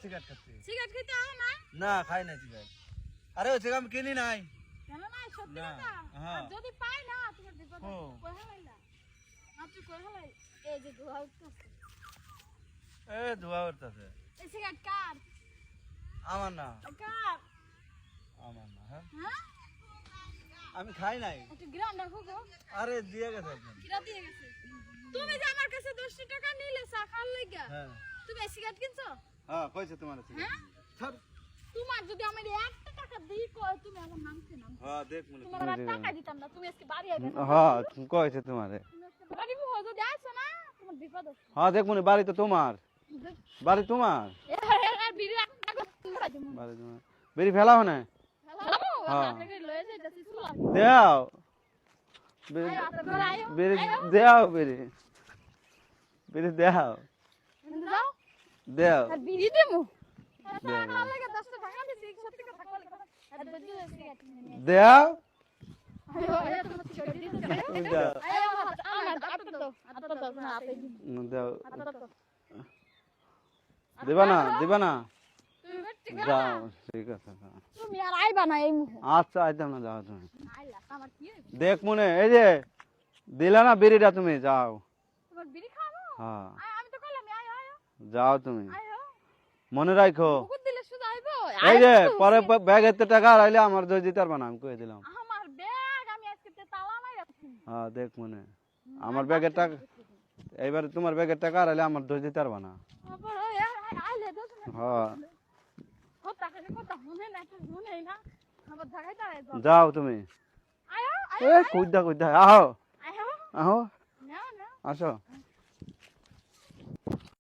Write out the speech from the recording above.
Cigarette খাচ্ছি। Cigarette খেতে আও না? না খাই না সিগারেট। আরে ওই সিগারেট আমি কিনি নাই। কেন নাই সত্যি না, কথা? হ্যাঁ। আর যদি পাই না তোমার বিপদ ও। আছে। কই হালাইলা? মাত্র কই হালাই? এই যে ধোয়া উঠতেছে। এ ধোয়া উঠতেছে। এই সিগারেট কার? আমার না, কার? আমার না। হ্যাঁ হ্যাঁ? আমি খাই নাই। একটু গ্রাম রাখো গো। আরে দিয়ে গেছে একজন। কিরা দিয়ে গেছে? তুমি যে আমার কাছে 10 টাকা নিলে চা খাওয়ার লাগা। হ্যাঁ তুমি এই সিগারেট কিনছো? হ্যাঁ কইছে তোমার সিগারেট। হ্যাঁ? ছাড়। তোমার যদি আমার 1 টাকা দিই কয় তুমি আমার নাম কেন? হ্যাঁ দেখ মনে। তোমার আর টাকা দিতাম না। তুমি আজকে বাড়ি আইবে না। হ্যাঁ কইছে তোমারে। তুমি আজকে বাড়ি বউ যদি আসো না তোমার বিপদ আছে। হ্যাঁ দেখ মনে বাড়ি তো তোমার, বাড়ি তোমার, এর বিড়ি একটা করে দিমু। বাড়ি তোমার। বেরি ফেলাও না। হ্যালো? হ্যাঁ। আপনাকে লয়ে যাইতাছি চুলা। দেও বেরি আয় আপনার ঘরে আয়ো। বেরি দেও বেরি বেরি দেও যাও। দেও আর বিড়ি দেমু। দেও। আমার লাগে 10 টাকা দিছি 1 টাকা থাকলে কথা। আর বজ্জু সিগারেট নিয়ে। দেও আয়ো আয়ো তোমার সিগারেট দিতে দেও আয়ো আমার আত্তা দাও না আপে দিন। দেও আত্তা দাও। দিবা না দিবা না। তুমি বেটি যাও ঠিক আছে যাও। তুমি আর আইবা না এই মুহে। আচ্ছা আইতাম না যাও তুমি। আইলা আমার কি হইব? দেখ মনে এই যে দিলা না বিড়িটা তুমি যাও। তোমার বিড়ি খাবো? হ্যাঁ আমি তো কইলাম আয়ো আয়ো যাও তুমি আয়ো। মনে রাখো। মুকুট দিলে শুধু আইবো। এই যে পরে ব্যাগেতে টাকা আইলে আমার দই দিতে পারবা না আমি কই দিলাম। আমার ব্যাগ আমি আজকে তালা মাইরা দিছি। হ্যাঁ দেখ মনে আমার ব্যাগের টাকা এইবার তোমার ব্যাগের টাকা আইলে আমার দই দিতে পারবা না। আবার আইলে দোষ না। হ্যাঁ কথা কইলে কথা শুনে না তো শুনেই না। আবার ঢাকায় দাঁড়ায় যাও। যাও তুমি। আয়ো এই কইদা কইদা আহো আয়ো আহো নাও নাও। আসো।